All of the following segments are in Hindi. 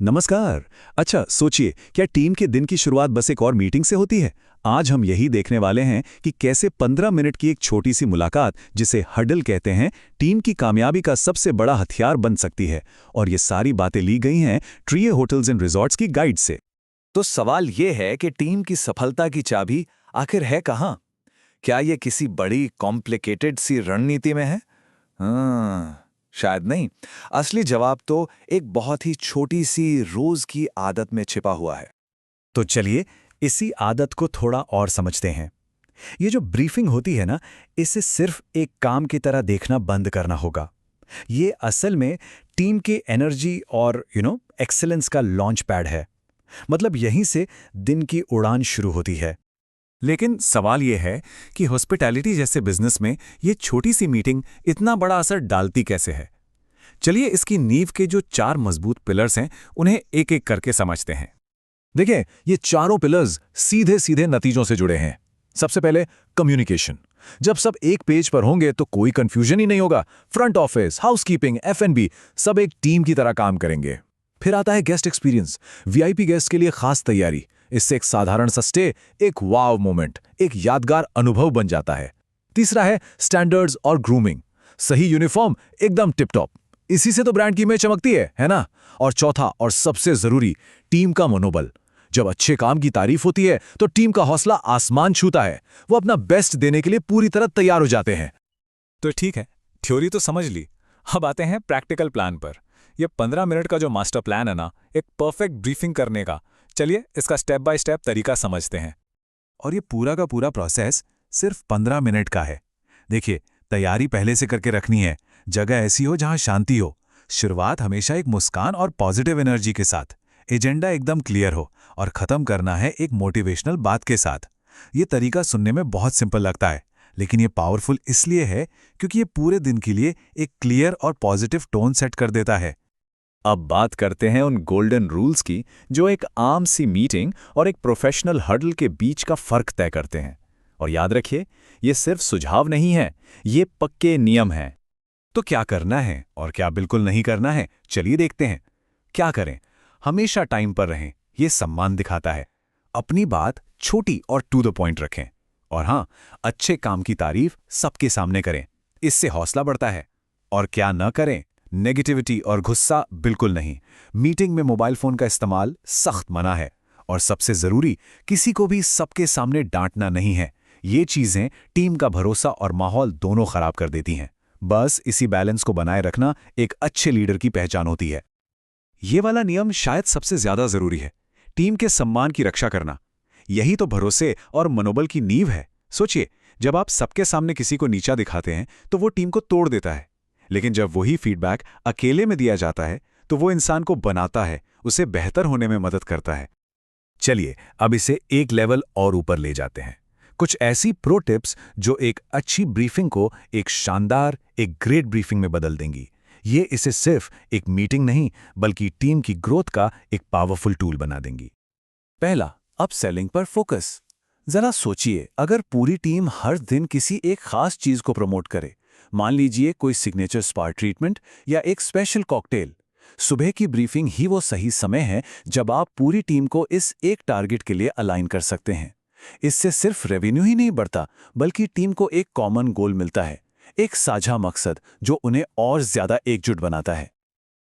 नमस्कार। अच्छा सोचिए, क्या टीम के दिन की शुरुआत बस एक और मीटिंग से होती है? आज हम यही देखने वाले हैं कि कैसे 15 मिनट की एक छोटी सी मुलाकात, जिसे हडल कहते हैं, टीम की कामयाबी का सबसे बड़ा हथियार बन सकती है। और ये सारी बातें ली गई हैं ट्रिए होटल्स एंड रिजॉर्ट्स की गाइड से। तो सवाल ये है कि टीम की सफलता की चाबी आखिर है कहाँ? क्या ये किसी बड़ी कॉम्प्लिकेटेड सी रणनीति में है? शायद नहीं। असली जवाब तो एक बहुत ही छोटी सी रोज की आदत में छिपा हुआ है। तो चलिए इसी आदत को थोड़ा और समझते हैं। ये जो ब्रीफिंग होती है ना, इसे सिर्फ एक काम की तरह देखना बंद करना होगा। ये असल में टीम के एनर्जी और एक्सेलेंस का लॉन्च पैड है। मतलब यहीं से दिन की उड़ान शुरू होती है। लेकिन सवाल यह है कि हॉस्पिटैलिटी जैसे बिजनेस में ये छोटी सी मीटिंग इतना बड़ा असर डालती कैसे है? चलिए इसकी नींव के जो 4 मजबूत पिलर्स हैं, उन्हें एक एक करके समझते हैं। देखिए, ये चारों पिलर्स सीधे सीधे नतीजों से जुड़े हैं। सबसे पहले कम्युनिकेशन। जब सब एक पेज पर होंगे तो कोई कंफ्यूजन ही नहीं होगा। फ्रंट ऑफिस, हाउसकीपिंग, F&B सब एक टीम की तरह काम करेंगे। फिर आता है गेस्ट एक्सपीरियंस। वीआईपी गेस्ट के लिए खास तैयारी। इससे एक साधारण सा स्टे एक वाव मोमेंट, एक यादगार अनुभव बन जाता है। तीसरा है स्टैंडर्ड्स और ग्रूमिंग। सही यूनिफॉर्म, एकदम टिप टॉप। इसी से तो ब्रांड की इमेज चमकती है ना? और चौथा और सबसे जरूरी, टीम का मनोबल। जब अच्छे काम की तारीफ होती है तो टीम का हौसला आसमान छूता है। वो अपना बेस्ट देने के लिए पूरी तरह तैयार हो जाते हैं। तो ठीक है, थ्योरी तो समझ ली। अब आते हैं प्रैक्टिकल प्लान पर। ये 15 मिनट का जो मास्टर प्लान है ना, एक परफेक्ट ब्रीफिंग करने का, चलिए इसका स्टेप बाय स्टेप तरीका समझते हैं। और ये पूरा का पूरा प्रोसेस सिर्फ 15 मिनट का है। देखिए, तैयारी पहले से करके रखनी है। जगह ऐसी हो जहां शांति हो। शुरुआत हमेशा एक मुस्कान और पॉजिटिव एनर्जी के साथ। एजेंडा एकदम क्लियर हो और खत्म करना है एक मोटिवेशनल बात के साथ। ये तरीका सुनने में बहुत सिंपल लगता है, लेकिन ये पावरफुल इसलिए है क्योंकि ये पूरे दिन के लिए एक क्लियर और पॉजिटिव टोन सेट कर देता है। अब बात करते हैं उन गोल्डन रूल्स की जो एक आम सी मीटिंग और एक प्रोफेशनल हर्डल के बीच का फर्क तय करते हैं। और याद रखिए, ये सिर्फ सुझाव नहीं है, ये पक्के नियम हैं। तो क्या करना है और क्या बिल्कुल नहीं करना है, चलिए देखते हैं। क्या करें? हमेशा टाइम पर रहें, ये सम्मान दिखाता है। अपनी बात छोटी और टू द पॉइंट रखें। और हाँ, अच्छे काम की तारीफ सबके सामने करें, इससे हौसला बढ़ता है। और क्या न करें? नेगेटिविटी और गुस्सा बिल्कुल नहीं। मीटिंग में मोबाइल फोन का इस्तेमाल सख्त मना है। और सबसे जरूरी, किसी को भी सबके सामने डांटना नहीं है। ये चीजें टीम का भरोसा और माहौल दोनों खराब कर देती हैं। बस इसी बैलेंस को बनाए रखना एक अच्छे लीडर की पहचान होती है। ये वाला नियम शायद सबसे ज्यादा जरूरी है, टीम के सम्मान की रक्षा करना। यही तो भरोसे और मनोबल की नींव है। सोचिए, जब आप सबके सामने किसी को नीचा दिखाते हैं तो वो टीम को तोड़ देता है। लेकिन जब वही फीडबैक अकेले में दिया जाता है तो वो इंसान को बनाता है, उसे बेहतर होने में मदद करता है। चलिए अब इसे एक लेवल और ऊपर ले जाते हैं। कुछ ऐसी प्रो टिप्स जो एक अच्छी ब्रीफिंग को एक शानदार, एक ग्रेट ब्रीफिंग में बदल देंगी। ये इसे सिर्फ एक मीटिंग नहीं, बल्कि टीम की ग्रोथ का एक पावरफुल टूल बना देंगी। पहला, अपसेलिंग पर फोकस। जरा सोचिए, अगर पूरी टीम हर दिन किसी एक खास चीज को प्रमोट करे, मान लीजिए कोई सिग्नेचर स्पा ट्रीटमेंट या एक स्पेशल कॉकटेल। सुबह की ब्रीफिंग ही वो सही समय है जब आप पूरी टीम को इस एक टारगेट के लिए अलाइन कर सकते हैं। इससे सिर्फ रेवेन्यू ही नहीं बढ़ता, बल्कि टीम को एक कॉमन गोल मिलता है, एक साझा मकसद जो उन्हें और ज्यादा एकजुट बनाता है।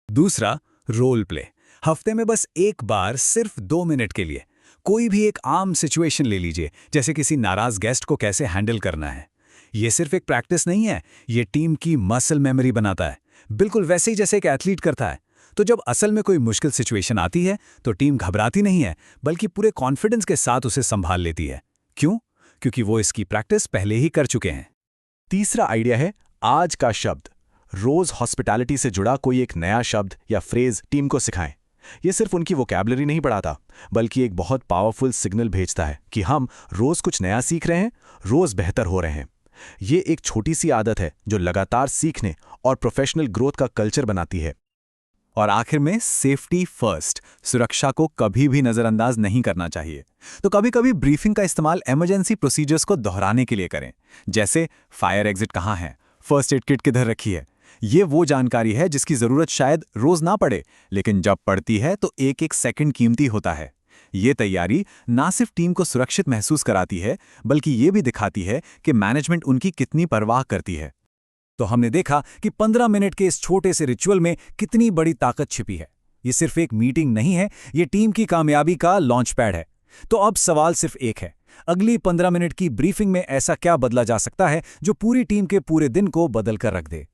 दूसरा, रोल प्ले। हफ्ते में बस एक बार, सिर्फ 2 मिनट के लिए कोई भी एक आम सिचुएशन ले लीजिए, जैसे किसी नाराज गेस्ट को कैसे हैंडल करना है। ये सिर्फ एक प्रैक्टिस नहीं है, ये टीम की मसल मेमोरी बनाता है, बिल्कुल वैसे ही जैसे एक एथलीट करता है। तो जब असल में कोई मुश्किल सिचुएशन आती है तो टीम घबराती नहीं है, बल्कि पूरे कॉन्फिडेंस के साथ उसे संभाल लेती है। क्यों? क्योंकि वो इसकी प्रैक्टिस पहले ही कर चुके हैं। तीसरा आइडिया है आज का शब्द। रोज हॉस्पिटैलिटी से जुड़ा कोई एक नया शब्द या फ्रेज टीम को सिखाएं। यह सिर्फ उनकी वोकैबुलरी नहीं बढ़ाता, बल्कि एक बहुत पावरफुल सिग्नल भेजता है कि हम रोज कुछ नया सीख रहे हैं, रोज बेहतर हो रहे हैं। ये एक छोटी सी आदत है जो लगातार सीखने और प्रोफेशनल ग्रोथ का कल्चर बनाती है। और आखिर में सेफ्टी फर्स्ट, सुरक्षा को कभी भी नजरअंदाज नहीं करना चाहिए। तो कभी कभी ब्रीफिंग का इस्तेमाल इमरजेंसी प्रोसीजर्स को दोहराने के लिए करें, जैसे फायर एग्जिट कहाँ है, फर्स्ट एड किट किधर रखी है, ये वो जानकारी है जिसकी ज़रूरत शायद रोज़ ना पड़े, लेकिन जब पड़ती है तो एक एक सेकंड कीमती होता है। ये तैयारी ना सिर्फ टीम को सुरक्षित महसूस कराती है, बल्कि ये भी दिखाती है कि मैनेजमेंट उनकी कितनी परवाह करती है। तो हमने देखा कि 15 मिनट के इस छोटे से रिचुअल में कितनी बड़ी ताकत छिपी है। ये सिर्फ एक मीटिंग नहीं है, ये टीम की कामयाबी का लॉन्च पैड है। तो अब सवाल सिर्फ एक है, अगली 15 मिनट की ब्रीफिंग में ऐसा क्या बदला जा सकता है जो पूरी टीम के पूरे दिन को बदल कर रख दे।